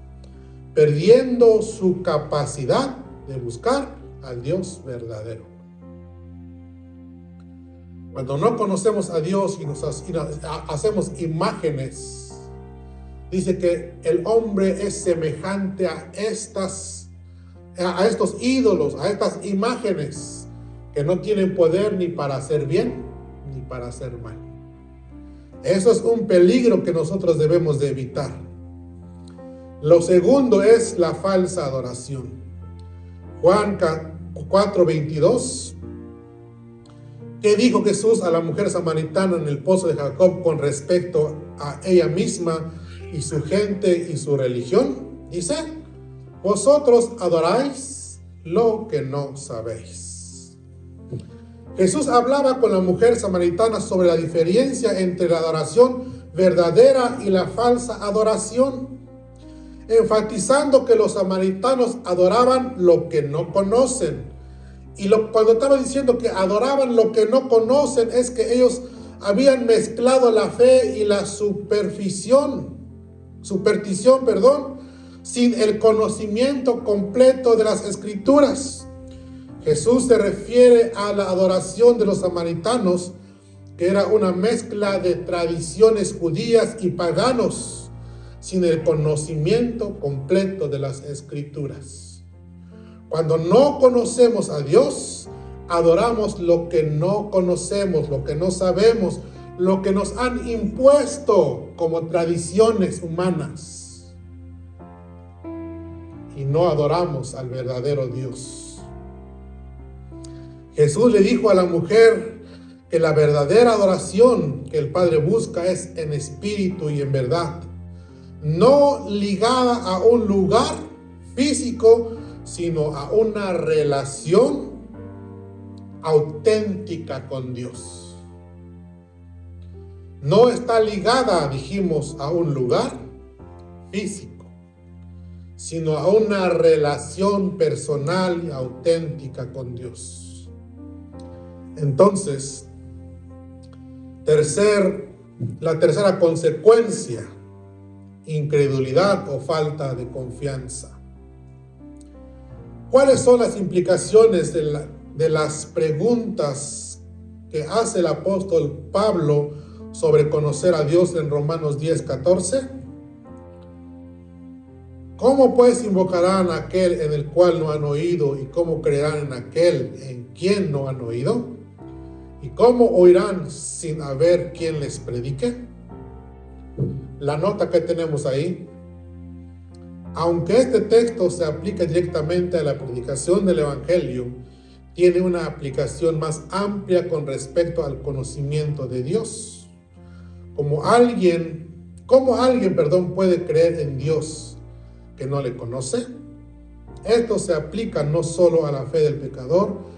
Speaker 1: perdiendo su capacidad de buscar al Dios verdadero. Cuando no conocemos a Dios y nos hacemos imágenes, dice que el hombre es semejante a estos ídolos, a estas imágenes que no tienen poder ni para hacer bien ni para hacer mal. Eso es un peligro que nosotros debemos de evitar. Lo segundo es la falsa adoración. Juan 4:22. ¿Qué dijo Jesús a la mujer samaritana en el pozo de Jacob con respecto a ella misma y su gente y su religión? Dice, vosotros adoráis lo que no sabéis. Jesús hablaba con la mujer samaritana sobre la diferencia entre la adoración verdadera y la falsa adoración, enfatizando que los samaritanos adoraban lo que no conocen. Y cuando estaba diciendo que adoraban lo que no conocen, es que ellos habían mezclado la fe y la superstición, sin el conocimiento completo de las Escrituras. Jesús se refiere a la adoración de los samaritanos que era una mezcla de tradiciones judías y paganos, sin el conocimiento completo de las Escrituras. Cuando no conocemos a Dios, adoramos lo que no conocemos, lo que no sabemos, lo que nos han impuesto como tradiciones humanas. Y no adoramos al verdadero Dios. Jesús le dijo a la mujer que la verdadera adoración que el Padre busca es en espíritu y en verdad, no ligada a un lugar físico, sino a una relación auténtica con Dios. No está ligada, dijimos, a un lugar físico, sino a una relación personal y auténtica con Dios. Entonces, la tercera consecuencia, incredulidad o falta de confianza. ¿Cuáles son las implicaciones de las preguntas que hace el apóstol Pablo sobre conocer a Dios en Romanos 10:14? ¿Cómo pues invocarán a aquel en el cual no han oído? ¿Y cómo creerán en aquel en quien no han oído? ¿Y cómo oirán sin haber quien les predique? La nota que tenemos ahí: aunque este texto se aplica directamente a la predicación del Evangelio, tiene una aplicación más amplia con respecto al conocimiento de Dios. ¿Cómo alguien puede creer en Dios que no le conoce? Esto se aplica no solo a la fe del pecador,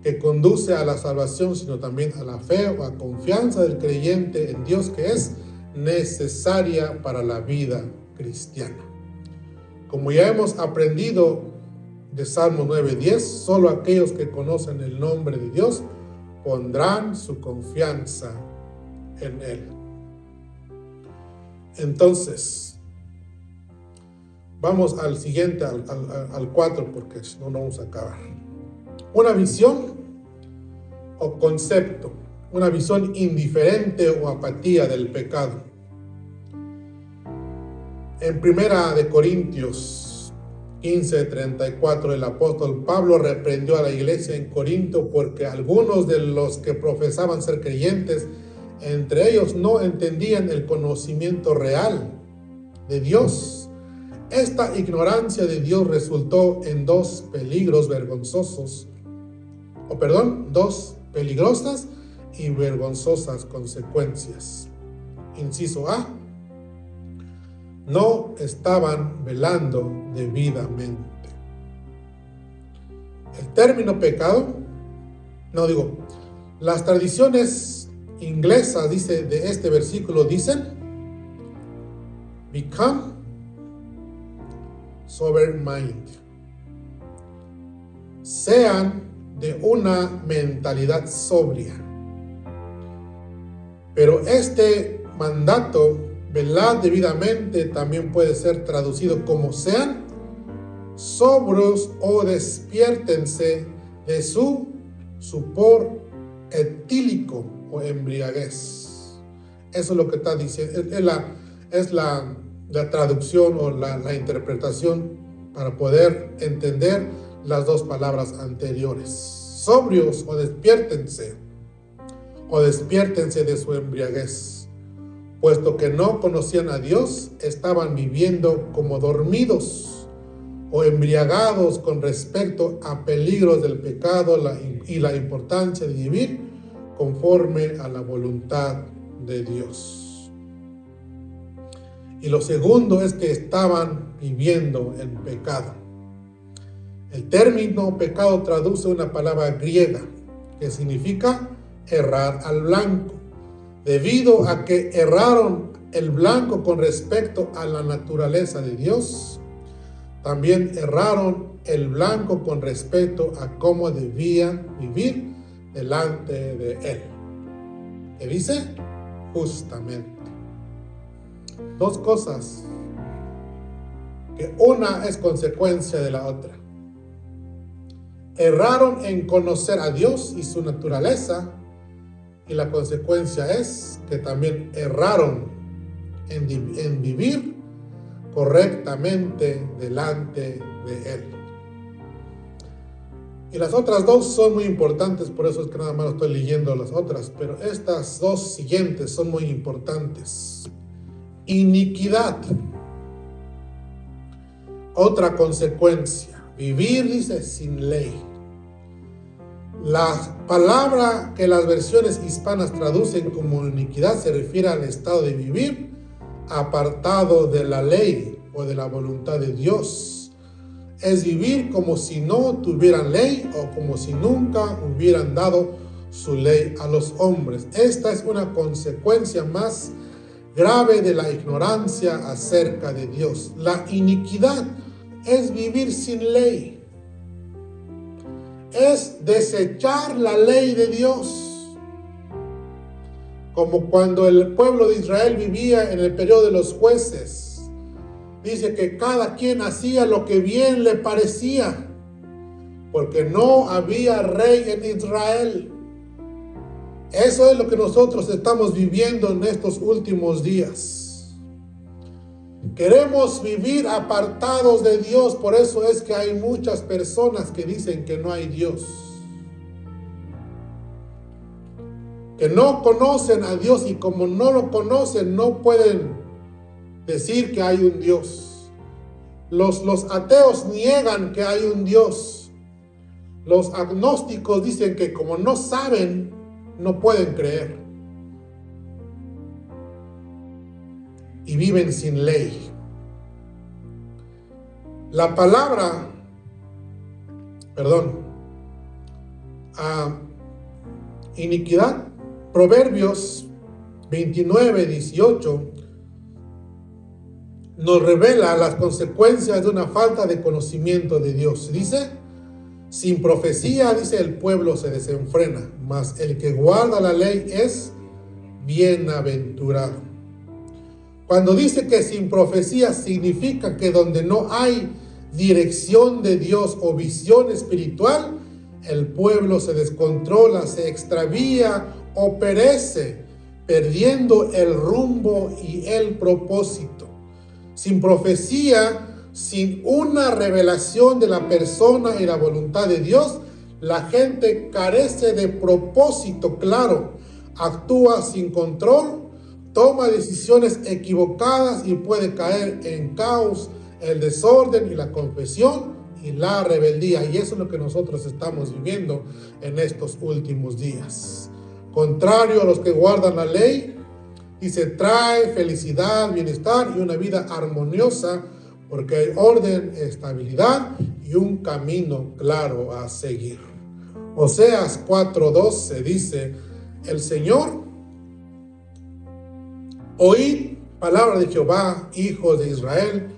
Speaker 1: que conduce a la salvación, sino también a la fe o a confianza del creyente en Dios, que es necesaria para la vida cristiana. Como ya hemos aprendido de Salmo 9:10, solo aquellos que conocen el nombre de Dios pondrán su confianza en Él. Entonces, vamos al siguiente, al 4, porque si no, no vamos a acabar. Una visión o concepto, una visión indiferente o apatía del pecado. En 1 Corintios 15:34, el apóstol Pablo reprendió a la iglesia en Corinto porque algunos de los que profesaban ser creyentes, entre ellos, no entendían el conocimiento real de Dios. Esta ignorancia de Dios resultó en dos peligrosas y vergonzosas consecuencias. Inciso A: no estaban velando debidamente. El término pecado, las tradiciones inglesas de este versículo dicen become sober mind. Sean de una mentalidad sobria. Pero este mandato, velad debidamente, también puede ser traducido como sean sobrios o despiértense de su sopor etílico o embriaguez. Eso es lo que está diciendo. Es la traducción o la interpretación para poder entender las dos palabras anteriores. Sobrios o despiértense de su embriaguez. Puesto que no conocían a Dios, estaban viviendo como dormidos o embriagados con respecto a peligros del pecado y la importancia de vivir conforme a la voluntad de Dios. Y lo segundo es que estaban viviendo en pecado. El término pecado traduce una palabra griega que significa errar al blanco. Debido a que erraron el blanco con respecto a la naturaleza de Dios, también erraron el blanco con respecto a cómo debían vivir delante de Él. ¿Qué dice? Justamente. Dos cosas, que una es consecuencia de la otra. Erraron en conocer a Dios y su naturaleza, y la consecuencia es que también erraron en vivir correctamente delante de Él. Y las otras dos son muy importantes, por eso es que nada más estoy leyendo las otras, pero estas dos siguientes son muy importantes. Iniquidad. Otra consecuencia, vivir, dice, sin ley. La palabra que las versiones hispanas traducen como iniquidad se refiere al estado de vivir apartado de la ley o de la voluntad de Dios. Es vivir como si no tuvieran ley o como si nunca hubieran dado su ley a los hombres. Esta es una consecuencia más grave de la ignorancia acerca de Dios. La iniquidad es vivir sin ley. Es desechar la ley de Dios. Como cuando el pueblo de Israel vivía en el periodo de los jueces. Dice que cada quien hacía lo que bien le parecía, porque no había rey en Israel. Eso es lo que nosotros estamos viviendo en estos últimos días. Queremos vivir apartados de Dios, por eso es que hay muchas personas que dicen que no hay Dios. Que no conocen a Dios y como no lo conocen no pueden decir que hay un Dios. Los ateos niegan que hay un Dios. Los agnósticos dicen que como no saben, no pueden creer. Y viven sin ley. La palabra, iniquidad, Proverbios 29:18, nos revela las consecuencias de una falta de conocimiento de Dios. Dice, sin profecía, dice, el pueblo se desenfrena, mas el que guarda la ley es bienaventurado. Cuando dice que sin profecía significa que donde no hay dirección de Dios o visión espiritual, el pueblo se descontrola, se extravía o perece, perdiendo el rumbo y el propósito. Sin profecía, sin una revelación de la persona y la voluntad de Dios, la gente carece de propósito claro, actúa sin control, toma decisiones equivocadas y puede caer en caos, el desorden y la confesión y la rebeldía. Y eso es lo que nosotros estamos viviendo en estos últimos días. Contrario a los que guardan la ley, dice, trae felicidad, bienestar y una vida armoniosa, porque hay orden, estabilidad y un camino claro a seguir. Oseas 4:12 dice, el Señor, oíd palabra de Jehová, hijos de Israel,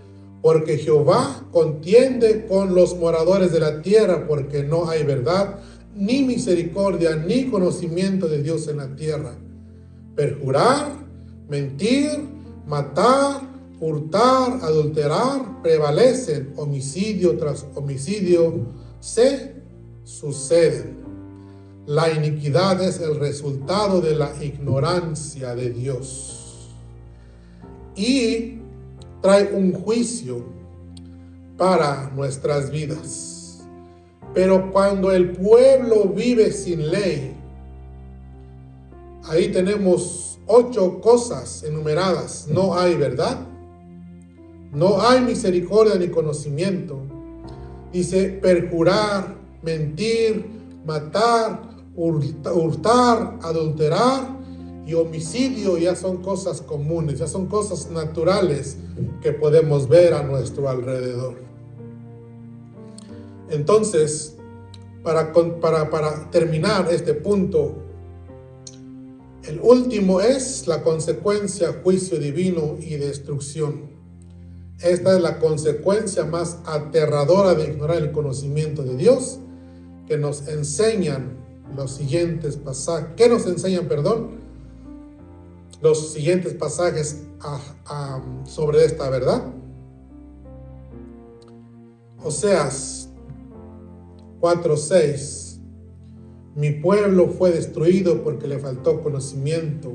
Speaker 1: porque Jehová contiende con los moradores de la tierra, porque no hay verdad, ni misericordia, ni conocimiento de Dios en la tierra. Perjurar, mentir, matar, hurtar, adulterar, prevalecen, homicidio tras homicidio se suceden. La iniquidad es el resultado de la ignorancia de Dios y trae un juicio para nuestras vidas. Pero cuando el pueblo vive sin ley, ahí tenemos 8 cosas enumeradas. No hay verdad, no hay misericordia ni conocimiento. Dice perjurar, mentir, matar, hurtar, adulterar y homicidio. Ya son cosas comunes, ya son cosas naturales que podemos ver a nuestro alrededor. Entonces, para terminar este punto, el último es la consecuencia, juicio divino y destrucción. Esta es la consecuencia más aterradora de ignorar el conocimiento de Dios, que nos enseñan los siguientes pasajes. ¿Qué nos enseñan, los siguientes pasajes sobre esta verdad? Oseas 4:6 Mi pueblo fue destruido porque le faltó conocimiento.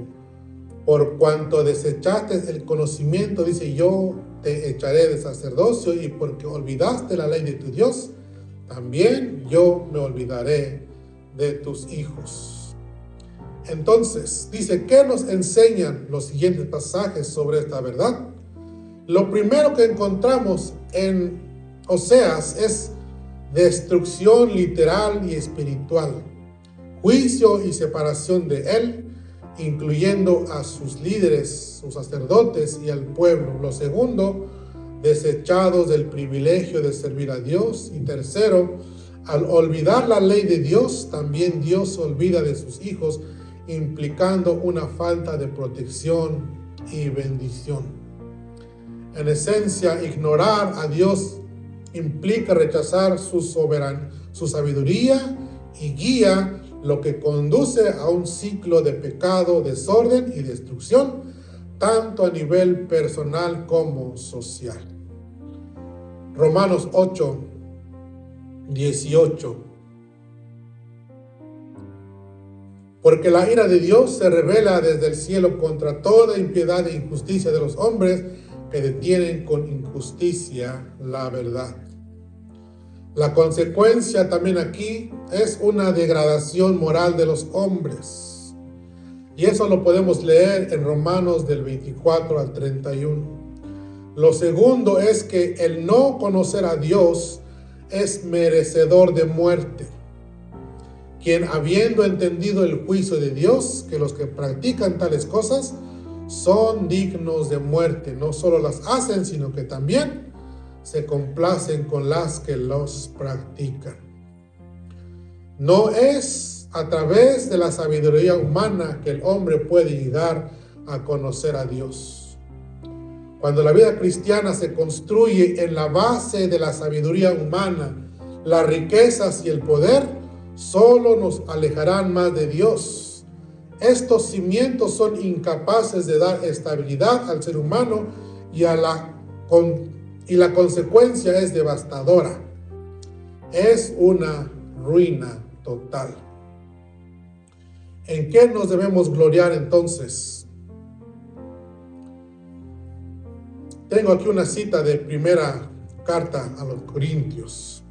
Speaker 1: Por cuanto desechaste el conocimiento, dice, yo te echaré de sacerdocio, y porque olvidaste la ley de tu Dios, también yo me olvidaré de tus hijos. Entonces, dice, ¿qué nos enseñan los siguientes pasajes sobre esta verdad? Lo primero que encontramos en Oseas es destrucción literal y espiritual, juicio y separación de él, incluyendo a sus líderes, sus sacerdotes y al pueblo. Lo segundo, desechados del privilegio de servir a Dios. Y tercero, al olvidar la ley de Dios, también Dios se olvida de sus hijos, implicando una falta de protección y bendición. En esencia, ignorar a Dios implica rechazar su sabiduría y guía, lo que conduce a un ciclo de pecado, desorden y destrucción, tanto a nivel personal como social. Romanos 8, 18. Porque la ira de Dios se revela desde el cielo contra toda impiedad e injusticia de los hombres que detienen con injusticia la verdad. La consecuencia también aquí es una degradación moral de los hombres. Y eso lo podemos leer en Romanos del 24 al 31. Lo segundo es que el no conocer a Dios es merecedor de muerte. Quien, habiendo entendido el juicio de Dios, que los que practican tales cosas son dignos de muerte, no solo las hacen, sino que también se complacen con las que los practican. No es a través de la sabiduría humana que el hombre puede llegar a conocer a Dios. Cuando la vida cristiana se construye en la base de la sabiduría humana, las riquezas y el poder solo nos alejarán más de Dios. Estos cimientos son incapaces de dar estabilidad al ser humano y la consecuencia es devastadora. Es una ruina total. ¿En qué nos debemos gloriar entonces? Tengo aquí una cita de primera carta a los Corintios.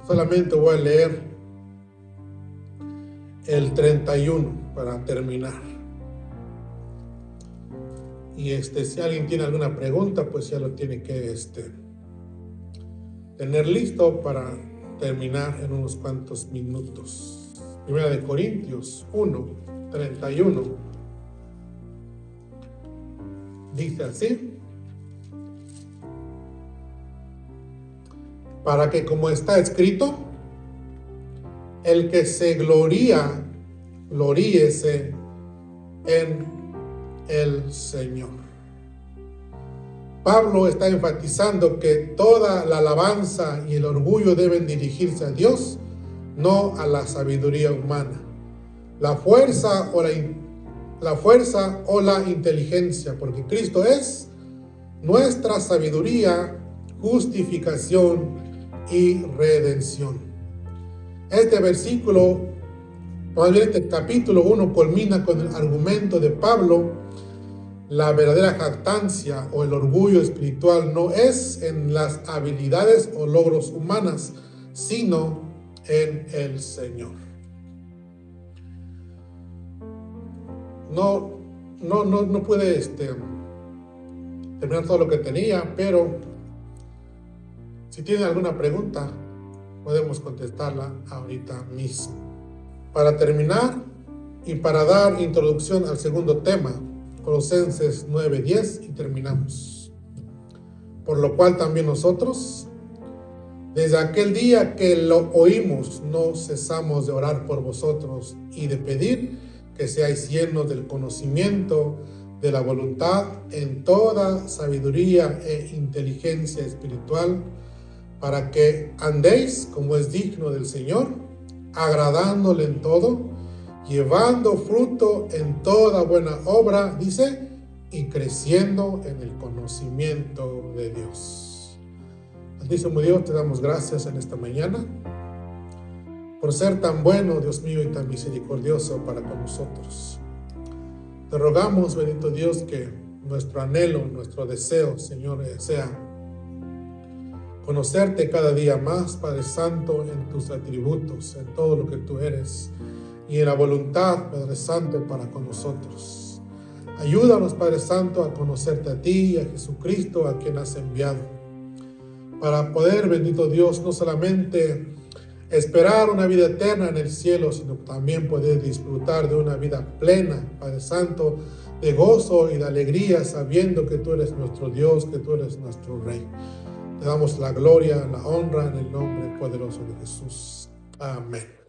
Speaker 1: Solamente voy a leer el 31 para terminar. Y si alguien tiene alguna pregunta, pues ya lo tiene que tener listo para terminar en unos cuantos minutos. Primera de Corintios 1, 31. Dice así: para que, como está escrito, el que se gloría, gloríese en el Señor. Pablo está enfatizando que toda la alabanza y el orgullo deben dirigirse a Dios, no a la sabiduría humana, la fuerza o la inteligencia, porque Cristo es nuestra sabiduría, justificación y redención. Este versículo, más bien este capítulo 1, culmina con el argumento de Pablo. La verdadera jactancia o el orgullo espiritual no es en las habilidades o logros humanas, sino en el Señor. No pude terminar todo lo que tenía, pero si tienen alguna pregunta, podemos contestarla ahorita mismo. Para terminar y para dar introducción al segundo tema, Colosenses 9:10, y terminamos. Por lo cual también nosotros, desde aquel día que lo oímos, no cesamos de orar por vosotros y de pedir que seáis llenos del conocimiento de la voluntad en toda sabiduría e inteligencia espiritual, para que andéis como es digno del Señor, agradándole en todo, llevando fruto en toda buena obra, dice, y creciendo en el conocimiento de Dios. Altísimo Dios, te damos gracias en esta mañana por ser tan bueno, Dios mío, y tan misericordioso para con nosotros. Te rogamos, bendito Dios, que nuestro anhelo, nuestro deseo, Señor, sea conocerte cada día más, Padre Santo, en tus atributos, en todo lo que tú eres y en la voluntad, Padre Santo, para con nosotros. Ayúdanos, Padre Santo, a conocerte a ti y a Jesucristo, a quien has enviado, para poder, bendito Dios, no solamente esperar una vida eterna en el cielo, sino también poder disfrutar de una vida plena, Padre Santo, de gozo y de alegría, sabiendo que tú eres nuestro Dios, que tú eres nuestro Rey. Te damos la gloria, la honra en el nombre poderoso de Jesús. Amén.